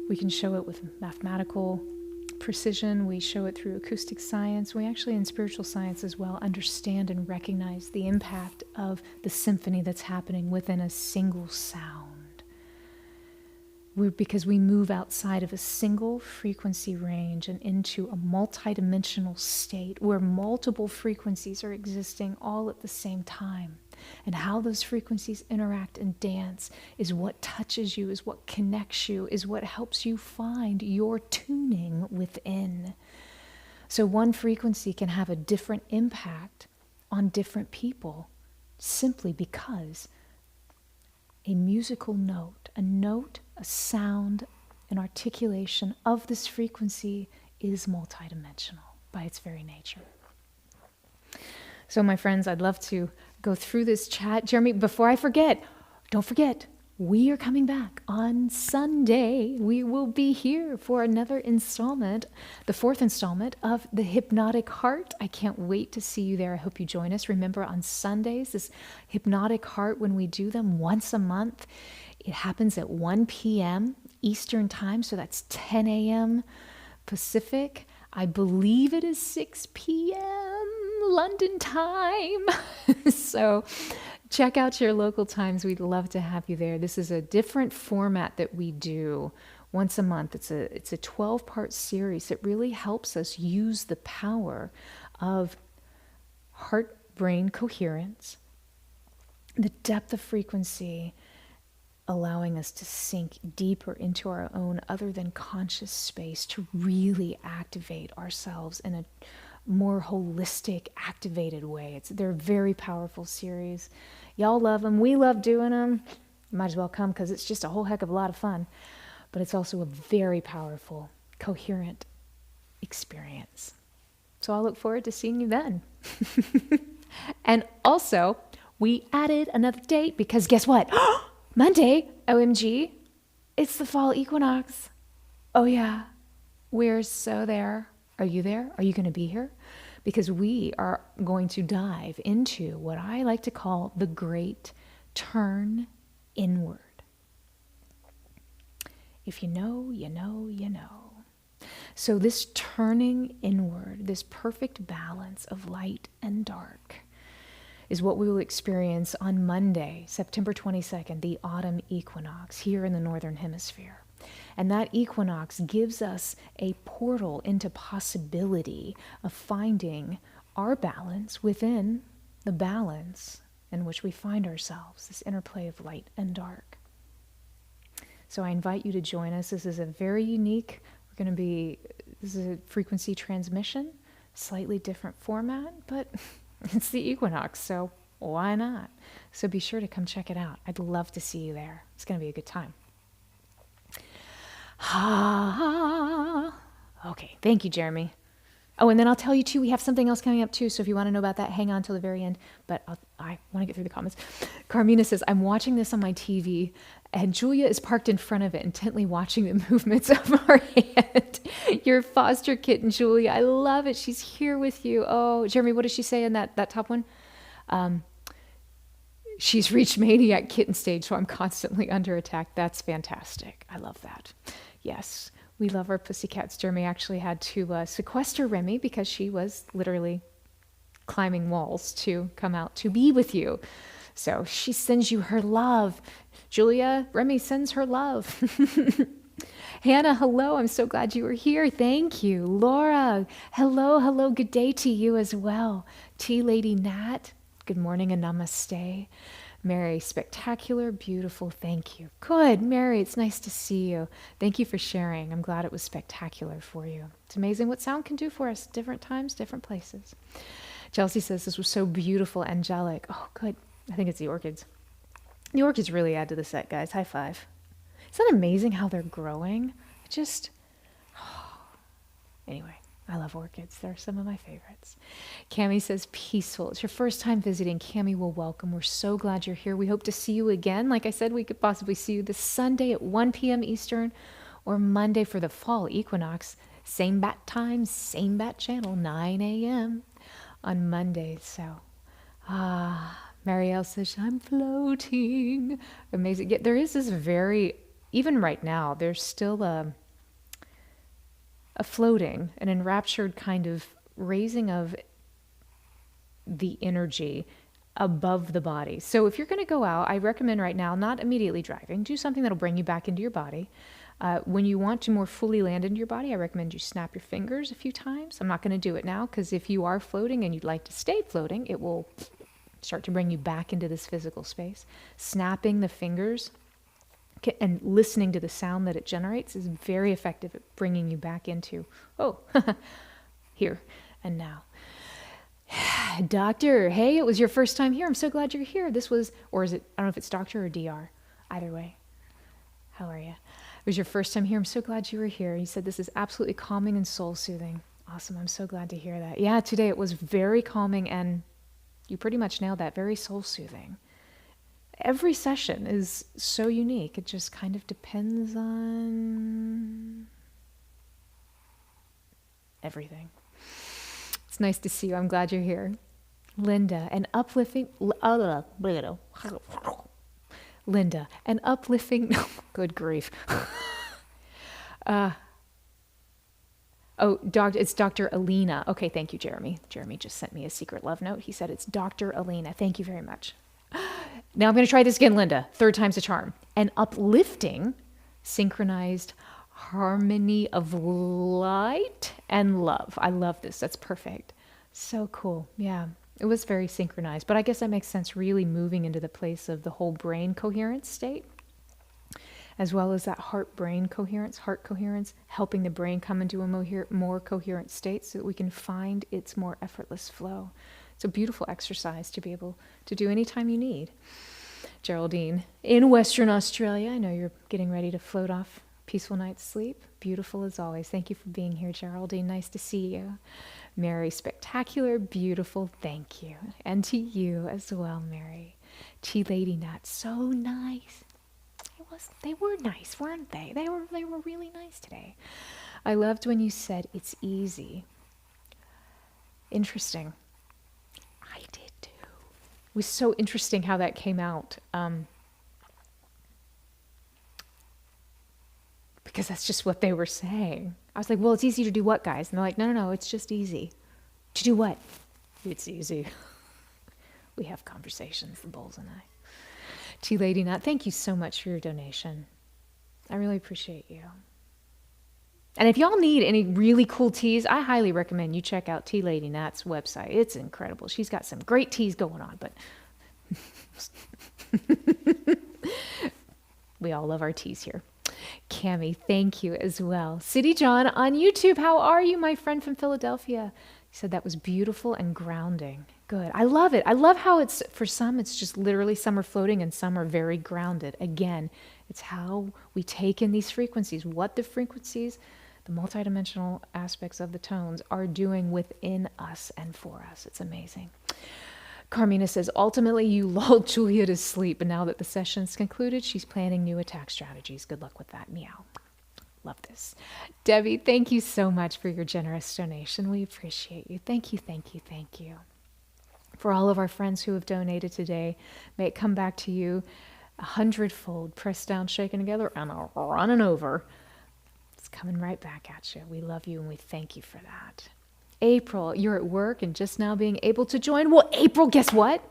We can show it with mathematical precision. We show it through acoustic science. We actually, in spiritual science as well, understand and recognize the impact of the symphony that's happening within a single sound. Because we move outside of a single frequency range and into a multi-dimensional state where multiple frequencies are existing all at the same time. And how those frequencies interact and dance is what touches you, is what connects you, is what helps you find your tuning within. So one frequency can have a different impact on different people simply because a musical note, a sound, an articulation of this frequency is multidimensional by its very nature. So my friends, I'd love to go through this chat. Jeremy, before I forget, don't forget, we are coming back on Sunday. We will be here for another installment, the 4th installment of the Hypnotic Heart. I can't wait to see you there. I hope you join us. Remember, on Sundays, this Hypnotic Heart, when we do them once a month, it happens at 1 p.m. Eastern Time, so that's 10 a.m. Pacific. I believe it is 6 p.m. London time. So check out your local times. We'd love to have you there. This is a different format that we do once a month. It's a 12-part series that really helps us use the power of heart-brain coherence, the depth of frequency, allowing us to sink deeper into our own other than conscious space to really activate ourselves in a more holistic, activated way. They're a very powerful series. Y'all love them. We love doing them. You might as well come because it's just a whole heck of a lot of fun. But it's also a very powerful, coherent experience. So I'll look forward to seeing you then. And also, we added another date because guess what? Monday, OMG, it's the fall equinox. Oh yeah, we're so there. Are you there? Are you going to be here? Because we are going to dive into what I like to call the great turn inward. If you know, you know, you know. So this turning inward, this perfect balance of light and dark, is what we will experience on Monday, September 22nd, the autumn equinox here in the Northern Hemisphere. And that equinox gives us a portal into possibility of finding our balance within the balance in which we find ourselves, this interplay of light and dark. So I invite you to join us. This is a very unique, this is a frequency transmission, slightly different format, but it's the equinox, so why not? So be sure to come check it out. I'd love to see you there. It's going to be a good time. Okay, thank you, Jeremy. Oh, and then I'll tell you too, we have something else coming up too, so if you want to know about that, hang on till the very end, but I want to get through the comments. Carmina says, I'm watching this on my TV, and Julia is parked in front of it, intently watching the movements of our hand. Your foster kitten, Julia, I love it. She's here with you. Oh, Jeremy, what does she say in that top one? She's reached maniac kitten stage, so I'm constantly under attack. That's fantastic. I love that. Yes, we love our pussycats. Jeremy actually had to sequester Remy because she was literally climbing walls to come out to be with you. So she sends you her love. Julia, Remy sends her love. Hannah, hello. I'm so glad you were here. Thank you. Laura, hello. Good day to you as well. Tea Lady Nat, good morning and namaste. Mary, spectacular, beautiful, thank you. Good, Mary, it's nice to see you. Thank you for sharing. I'm glad it was spectacular for you. It's amazing what sound can do for us, different times, different places. Chelsea says this was so beautiful, angelic. Oh, good. I think it's the orchids. The orchids really add to the set, guys. High five. Isn't that amazing how they're growing? It just... Anyway, I love orchids. They're some of my favorites. Cami says, peaceful. It's your first time visiting. Cami will welcome. We're so glad you're here. We hope to see you again. Like I said, we could possibly see you this Sunday at 1 p.m. Eastern or Monday for the fall equinox. Same bat time, same bat channel, 9 a.m. on Monday. So, Marielle says, I'm floating. Amazing. Yeah, there is this very, even right now, there's still a floating, an enraptured kind of raising of the energy above the body. So if you're going to go out, I recommend right now, not immediately driving, do something that'll bring you back into your body. When you want to more fully land into your body, I recommend you snap your fingers a few times. I'm not going to do it now because if you are floating and you'd like to stay floating, it will start to bring you back into this physical space. Snapping the fingers and listening to the sound that it generates is very effective at bringing you back into, here and now. Doctor, hey, it was your first time here. I'm so glad you're here. This was, or is it, I don't know if it's doctor or DR. Either way. How are you? It was your first time here. I'm so glad you were here. He said this is absolutely calming and soul soothing. Awesome. I'm so glad to hear that. Yeah, today it was very calming and you pretty much nailed that. Very soul soothing. Every session is so unique. It just kind of depends on everything. It's nice to see you. I'm glad you're here. Linda, an uplifting... Linda, an uplifting... Good grief. It's Dr. Alina. Okay, thank you, Jeremy. Jeremy just sent me a secret love note. He said it's Dr. Alina. Thank you very much. Now I'm going to try this again, Linda. Third time's a charm. An uplifting, synchronized harmony of light and love. I love this. That's perfect. So cool. Yeah, it was very synchronized. But I guess that makes sense, really moving into the place of the whole brain coherence state, as well as that heart-brain coherence, heart coherence, helping the brain come into a more coherent state so that we can find its more effortless flow. It's a beautiful exercise to be able to do anytime you need. Geraldine, in Western Australia, I know you're getting ready to float off. Peaceful night's sleep. Beautiful as always. Thank you for being here, Geraldine. Nice to see you. Mary, spectacular, beautiful. Thank you. And to you as well, Mary. Tea Lady Nut, so nice. They were nice, weren't they? They were really nice today. I loved when you said it's easy. Interesting. I did too. It was so interesting how that came out. Because that's just what they were saying. I was like, well, it's easy to do what, guys? And they're like, no, it's just easy. To do what? It's easy. We have conversations, the Bulls and I. Tea Lady Nut, thank you so much for your donation. I really appreciate you. And if y'all need any really cool teas, I highly recommend you check out Tea Lady Nut's website. It's incredible. She's got some great teas going on, but we all love our teas here. Cami, thank you as well. City John on YouTube, how are you, my friend from Philadelphia? He said that was beautiful and grounding. Good. I love it. I love how it's, for some, it's just literally some are floating and some are very grounded. Again, it's how we take in these frequencies, what the frequencies, the multidimensional aspects of the tones are doing within us and for us. It's amazing. Carmina says, ultimately, you lulled Julia to sleep, and now that the session's concluded, she's planning new attack strategies. Good luck with that. Meow. Love this. Debbie, thank you so much for your generous donation. We appreciate you. Thank you, thank you, thank you. For all of our friends who have donated today, may it come back to you 100-fold, pressed down, shaken together, and running over. It's coming right back at you. We love you and we thank you for that. April, you're at work and just now being able to join. Well, April, guess what?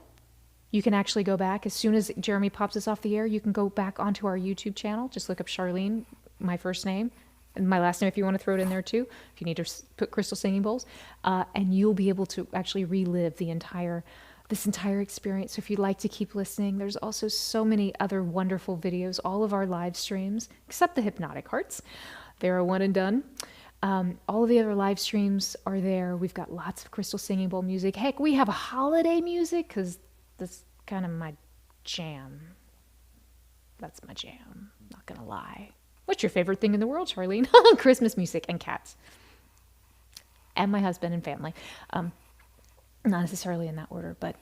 You can actually go back. As soon as Jeremy pops us off the air, you can go back onto our YouTube channel. Just look up Charleene, my first name, and my last name if you want to throw it in there too, if you need to put Crystal Singing Bowls, and you'll be able to actually relive this entire experience. So if you'd like to keep listening, there's also so many other wonderful videos, all of our live streams, except the Hypnotic Hearts. They're a one and done. All of the other live streams are there. We've got lots of Crystal Singing Bowl music. Heck, we have holiday music because that's kind of my jam. That's my jam. Not gonna lie. What's your favorite thing in the world, Charlene? Christmas music and cats. And my husband and family. Not necessarily in that order, but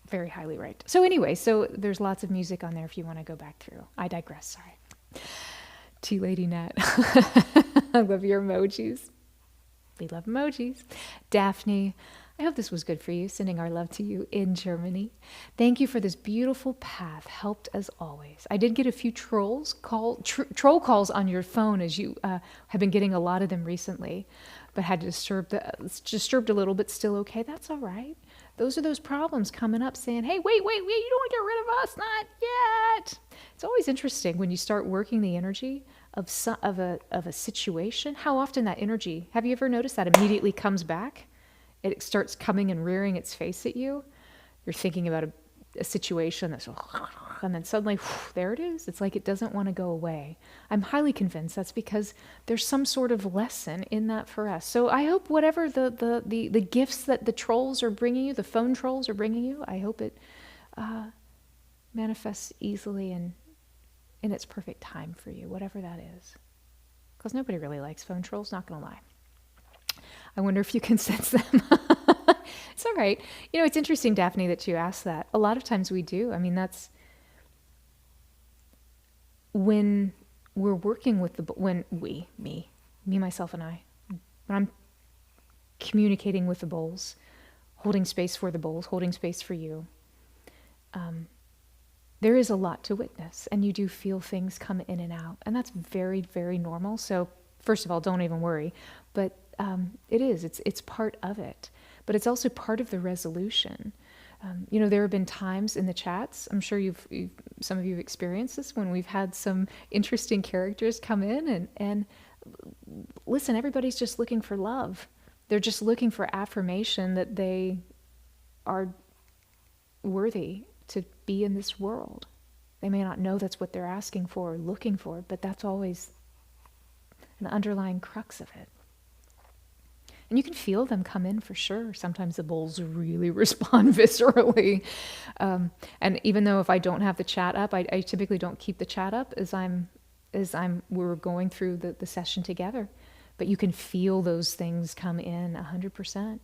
very highly ranked. So anyway, so there's lots of music on there if you want to go back through. I digress, sorry. Tea Lady Nat. I love your emojis. We love emojis. Daphne, I hope this was good for you. Sending our love to you in Germany. Thank you for this beautiful path. Helped as always. I did get a few troll calls on your phone, as you have been getting a lot of them recently, but had disturbed a little, but still okay. That's all right. Those are those problems coming up saying, hey, wait, you don't want to get rid of us, not yet. It's always interesting when you start working the energy of a situation, how often that energy, have you ever noticed that immediately comes back? It starts coming and rearing its face at you. You're thinking about a situation that's, and then suddenly, there it is. It's like it doesn't want to go away. I'm highly convinced that's because there's some sort of lesson in that for us. So I hope whatever the gifts that the trolls are bringing you, the phone trolls are bringing you, I hope it manifests easily and in its perfect time for you, whatever that is. Because nobody really likes phone trolls, not going to lie. I wonder if you can sense them. It's all right. You know, it's interesting, Daphne, that you asked that. A lot of times we do. I mean, that's when we're working with me, myself, and I, when I'm communicating with the bowls, holding space for the bowls, holding space for you, there is a lot to witness, and you do feel things come in and out, and that's very, very normal. So first of all, don't even worry, but it's part of it, but it's also part of the resolution. You know, there have been times in the chats, I'm sure some of you have experienced this, when we've had some interesting characters come in and listen, everybody's just looking for love. They're just looking for affirmation that they are worthy to be in this world. They may not know that's what they're asking for or looking for, but that's always an underlying crux of it. And you can feel them come in for sure. Sometimes the bowls really respond viscerally. And even though if I don't have the chat up, I typically don't keep the chat up as we're going through the session together. But you can feel those things come in 100%.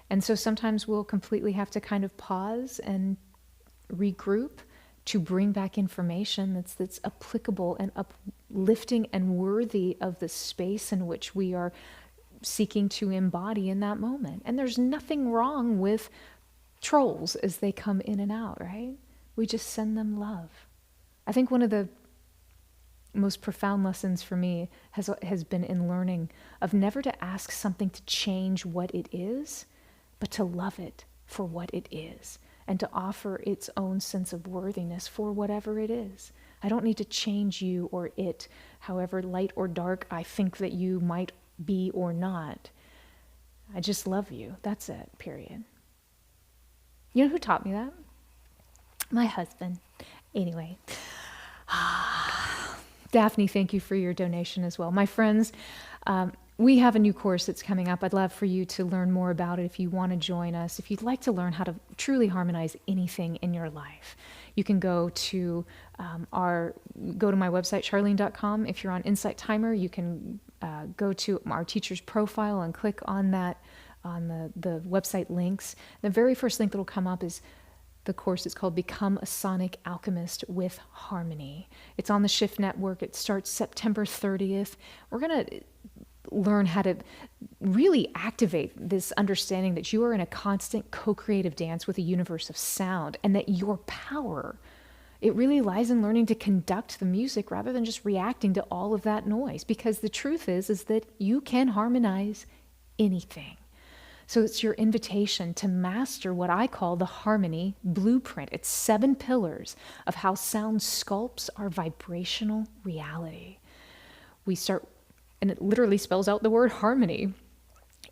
And so sometimes we'll completely have to kind of pause and regroup to bring back information that's applicable and uplifting and worthy of the space in which we are seeking to embody in that moment. And there's nothing wrong with trolls as they come in and out, right? We just send them love. I think one of the most profound lessons for me has been in learning of never to ask something to change what it is, but to love it for what it is and to offer its own sense of worthiness for whatever it is. I don't need to change you or it, however light or dark I think that you might be or not. I just love you. That's it, period. You know who taught me that? My husband. Anyway. Daphne, thank you for your donation as well. My friends, we have a new course that's coming up. I'd love for you to learn more about it if you want to join us. If you'd like to learn how to truly harmonize anything in your life, you can go to go to my website, charleene.com. If you're on Insight Timer, you can go to our teacher's profile and click on that, on the website links. The very first link that will come up is the course. It's called Become a Sonic Alchemist with Harmony. It's on the Shift Network. It starts September 30th. We're going to learn how to really activate this understanding that you are in a constant co-creative dance with a universe of sound, and that your power, it really lies in learning to conduct the music rather than just reacting to all of that noise. Because the truth is that you can harmonize anything. So it's your invitation to master what I call the harmony blueprint. It's 7 pillars of how sound sculpts our vibrational reality. We start, and it literally spells out the word harmony.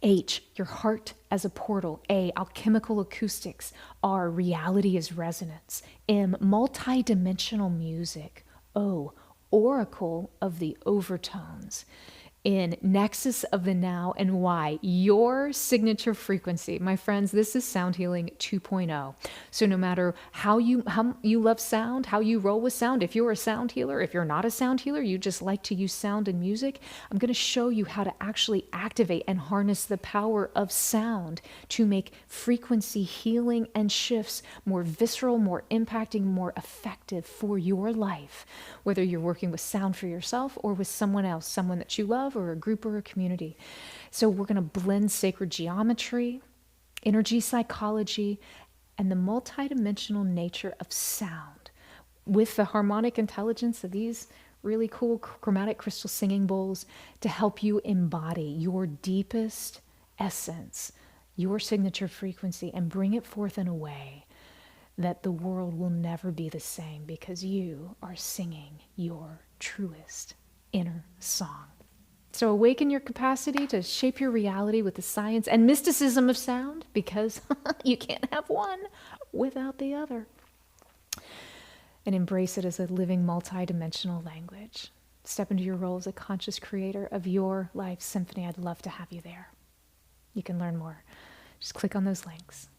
H, your heart as a portal. A, alchemical acoustics. R, reality as resonance. M, multi-dimensional music. O, oracle of the overtones. in Nexus of the Now and Why, your signature frequency. My friends, this is Sound Healing 2.0. So no matter how you love sound, how you roll with sound, if you're a sound healer, if you're not a sound healer, you just like to use sound and music, I'm going to show you how to actually activate and harness the power of sound to make frequency healing and shifts more visceral, more impacting, more effective for your life, whether you're working with sound for yourself or with someone else, someone that you love, or a group or a community. So we're going to blend sacred geometry, energy psychology, and the multidimensional nature of sound with the harmonic intelligence of these really cool chromatic crystal singing bowls to help you embody your deepest essence, your signature frequency, and bring it forth in a way that the world will never be the same because you are singing your truest inner song. So awaken your capacity to shape your reality with the science and mysticism of sound, because you can't have one without the other. And embrace it as a living multi-dimensional language. Step into your role as a conscious creator of your life symphony. I'd love to have you there. You can learn more. Just click on those links.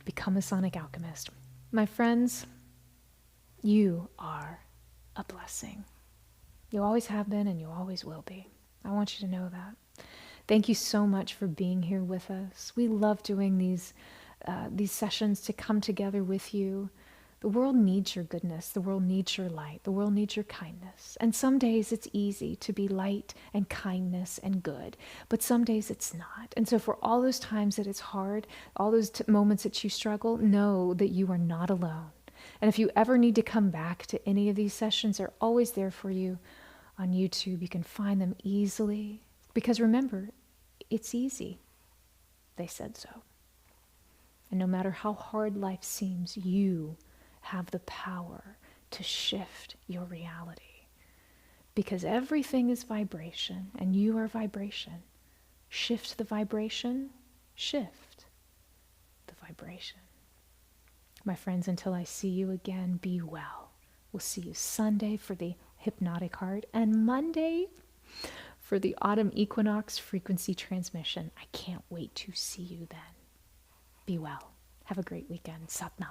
Become a sonic alchemist. My friends, you are a blessing. You always have been and you always will be. I want you to know that. Thank you so much for being here with us. We love doing these sessions to come together with you. The world needs your goodness. The world needs your light. The world needs your kindness. And some days it's easy to be light and kindness and good, but some days it's not. And so for all those times that it's hard, all those moments that you struggle, know that you are not alone. And if you ever need to come back to any of these sessions, they're always there for you on YouTube. You can find them easily. Because remember, it's easy. They said so. And no matter how hard life seems, you have the power to shift your reality. Because everything is vibration, and you are vibration. Shift the vibration, shift the vibration. My friends, until I see you again, be well. We'll see you Sunday for the Hypnotic Heart and Monday for the Autumn Equinox frequency transmission. I can't wait to see you then. Be well. Have a great weekend. Sat Nam.